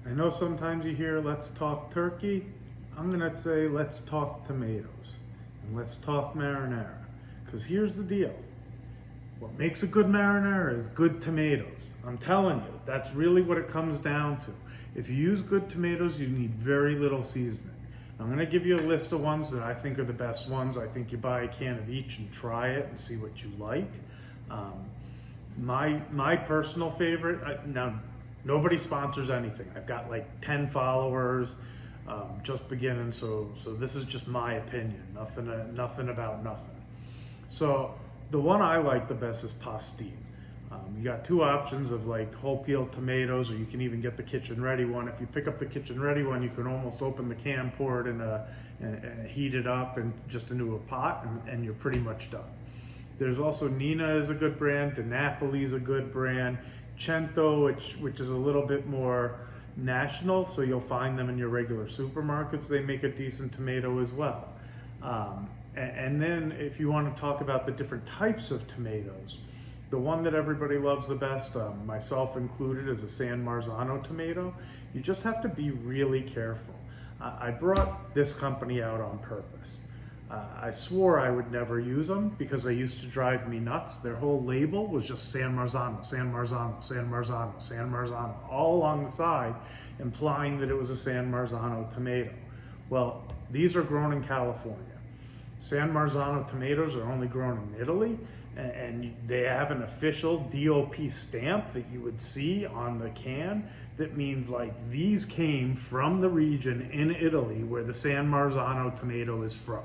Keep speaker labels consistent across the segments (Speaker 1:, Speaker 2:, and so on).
Speaker 1: I know sometimes you hear, let's talk turkey. I'm gonna say, let's talk tomatoes. And let's talk marinara. Because here's the deal. What makes a good marinara is good tomatoes. I'm telling you, that's really what it comes down to. If you use good tomatoes, you need very little seasoning. I'm gonna give you a list of ones that I think are the best ones. I think you buy a can of each and try it and see what you like. My personal favorite, now nobody sponsors anything. I've got like 10 followers, just beginning, so this is just my opinion, nothing about nothing. So the one I like the best is pastine. You got two options of like whole peeled tomatoes, or you can even get the kitchen ready one. If you pick up the kitchen ready one, you can almost open the can, pour it in and heat it up and just into a pot, and you're pretty much done. There's also Nina is a good brand, De Napoli is a good brand, Cento, which is a little bit more national, so you'll find them in your regular supermarkets. They make a decent tomato as well. And then if you want to talk about the different types of tomatoes, the one that everybody loves the best, myself included, is a San Marzano tomato. You just have to be really careful. I brought this company out on purpose. I swore I would never use them because they used to drive me nuts. Their whole label was just San Marzano, San Marzano, San Marzano, San Marzano, all along the side, implying that it was a San Marzano tomato. Well, these are grown in California. San Marzano tomatoes are only grown in Italy, and they have an official DOP stamp that you would see on the can that means like these came from the region in Italy where the San Marzano tomato is from.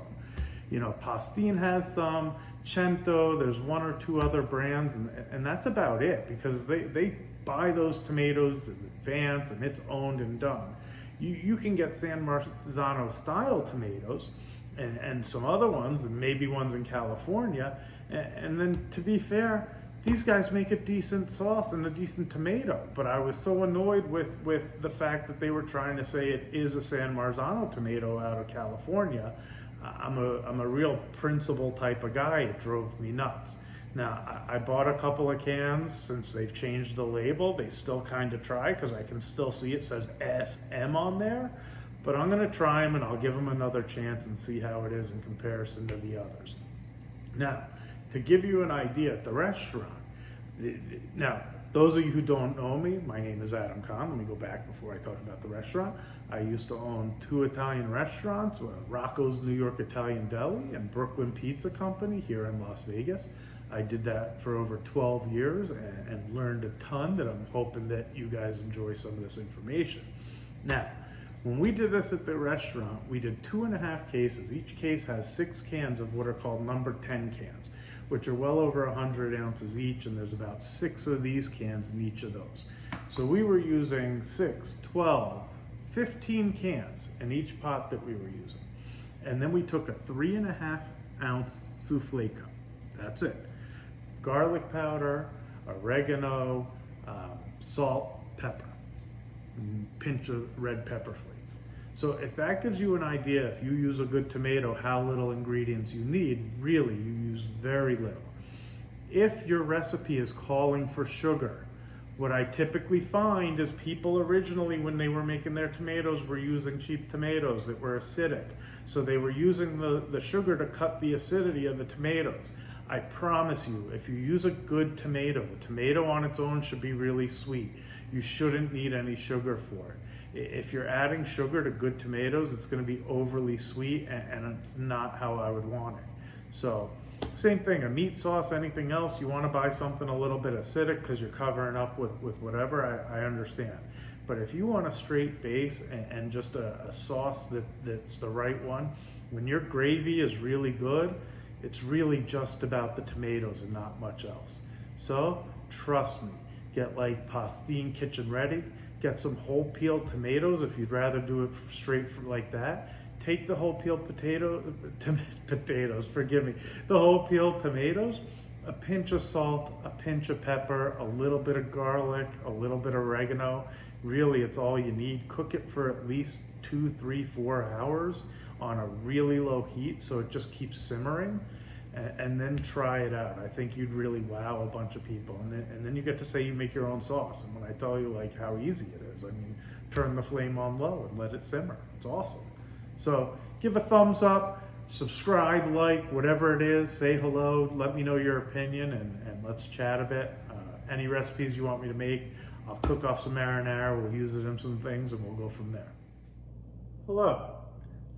Speaker 1: You know, Pastine has some, Cento, there's one or two other brands, and that's about it, because they buy those tomatoes in advance and it's owned and done. You can get San Marzano style tomatoes and some other ones, and maybe ones in California, and then to be fair, these guys make a decent sauce and a decent tomato, but I was so annoyed with the fact that they were trying to say it is a San Marzano tomato out of California. I'm a real principle type of guy. It drove me nuts. Now, I bought a couple of cans since they've changed the label. They still kind of try, because I can still see it says SM on there, but I'm going to try them and I'll give them another chance and see how it is in comparison to the others. Now, to give you an idea at the restaurant, now, those of you who don't know me, my name is Adam Kahn. Let me go back before I talk about the restaurant. I used to own two Italian restaurants, Rocco's New York Italian Deli and Brooklyn Pizza Company here in Las Vegas. I did that for over 12 years and learned a ton that I'm hoping that you guys enjoy some of this information. Now, when we did this at the restaurant, we did 2.5 cases. Each case has 6 cans of what are called number 10 cans, which are well over 100 ounces each, and there's about 6 of these cans in each of those. So we were using 6, 12, 15 cans in each pot that we were using. And then we took a 3.5 ounce souffle cup. That's it. Garlic powder, oregano, salt, pepper, pinch of red pepper flakes. So if that gives you an idea, if you use a good tomato, how little ingredients you need, really you use very little. If your recipe is calling for sugar, what I typically find is people originally, when they were making their tomatoes, were using cheap tomatoes that were acidic. So they were using the sugar to cut the acidity of the tomatoes. I promise you, if you use a good tomato, the tomato on its own should be really sweet. You shouldn't need any sugar for it. If you're adding sugar to good tomatoes, it's going to be overly sweet, and it's not how I would want it. So, same thing, a meat sauce, anything else, you want to buy something a little bit acidic because you're covering up with whatever, I understand. But if you want a straight base and just a sauce that's the right one, when your gravy is really good, it's really just about the tomatoes and not much else. So, trust me, get like Pastine kitchen ready, get some whole peeled tomatoes if you'd rather do it straight from like that. Take the whole peeled potatoes, forgive me, the whole peeled tomatoes, a pinch of salt, a pinch of pepper, a little bit of garlic, a little bit of oregano. Really, it's all you need. Cook it for at least 2, 3, 4 hours on a really low heat so it just keeps simmering. and then try it out. I think you'd really wow a bunch of people, and then you get to say you make your own sauce. And when I tell you like how easy it is, I mean, turn the flame on low and let it simmer. It's awesome. So give a thumbs up, subscribe, like, whatever it is, say hello, let me know your opinion, and let's chat a bit. Any recipes you want me to make, I'll cook off some marinara, we'll use it in some things, and we'll go from there. Hello.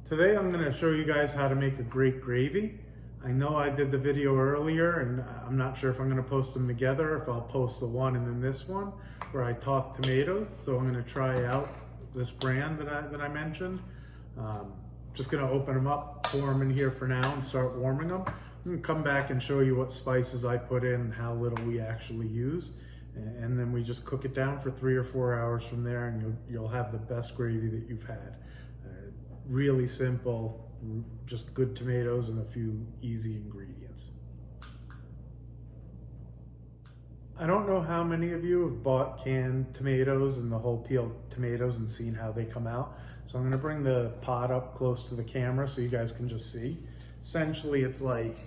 Speaker 1: Today I'm going to show you guys how to make a great gravy. I know I did the video earlier, and I'm not sure if I'm going to post them together, if I'll post the one and then this one, where I talk tomatoes. So I'm going to try out this brand that I mentioned. Just going to open them up, pour them in here for now, and start warming them. I'm going to come back and show you what spices I put in and how little we actually use. And then we just cook it down for 3 or 4 hours from there, and you'll have the best gravy that you've had. Really simple, just good tomatoes and a few easy ingredients. I don't know how many of you have bought canned tomatoes and the whole peeled tomatoes and seen how they come out. So I'm going to bring the pot up close to the camera so you guys can just see. Essentially, it's like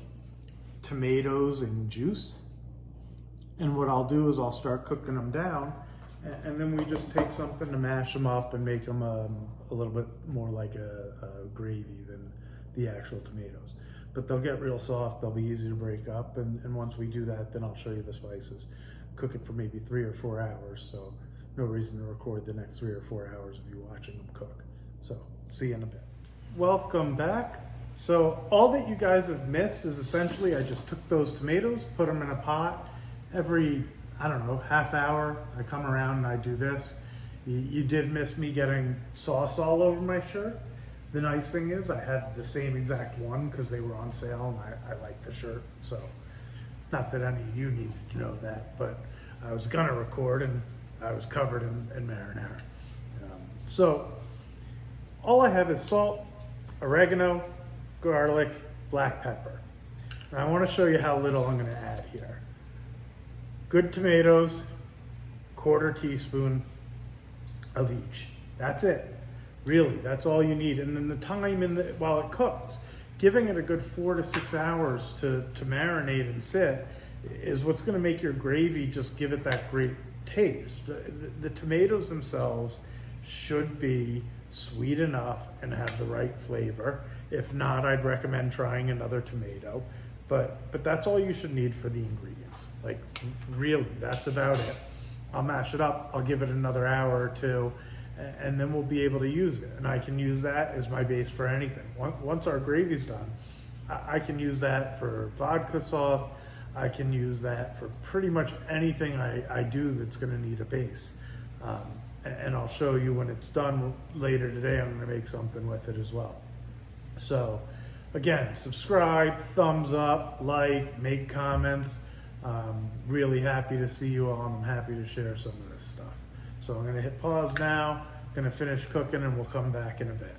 Speaker 1: tomatoes and juice. And what I'll do is I'll start cooking them down, and then we just take something to mash them up and make them a little bit more like a gravy than the actual tomatoes. But they'll get real soft, they'll be easy to break up, and once we do that, then I'll show you the spices. Cook it for maybe 3 or 4 hours, so no reason to record the next 3 or 4 hours of you watching them cook. So, see you in a bit. Welcome back. So all that you guys have missed is essentially I just took those tomatoes, put them in a pot. Every, I don't know, half hour, I come around and I do this. You did miss me getting sauce all over my shirt. The nice thing is I had the same exact one because they were on sale, and I like the shirt. So, not that any of you needed to know that, but I was gonna record and I was covered in marinara. So, all I have is salt, oregano, garlic, black pepper. And I wanna show you how little I'm gonna add here. Good tomatoes, 1/4 teaspoon of each. That's it. Really, that's all you need. And then the time while it cooks, giving it a good 4 to 6 hours to marinate and sit is what's going to make your gravy just give it that great taste. The tomatoes themselves should be sweet enough and have the right flavor. If not, I'd recommend trying another tomato. But that's all you should need for the ingredients. Like, really, that's about it. I'll mash it up, I'll give it another hour or two, and then we'll be able to use it. And I can use that as my base for anything. Once our gravy's done, I can use that for vodka sauce. I can use that for pretty much anything I do that's gonna need a base. And I'll show you when it's done later today, I'm gonna make something with it as well. So again, subscribe, thumbs up, like, make comments. Really happy to see you all, and I'm happy to share some of this stuff. So I'm gonna hit pause now, gonna finish cooking, and we'll come back in a bit.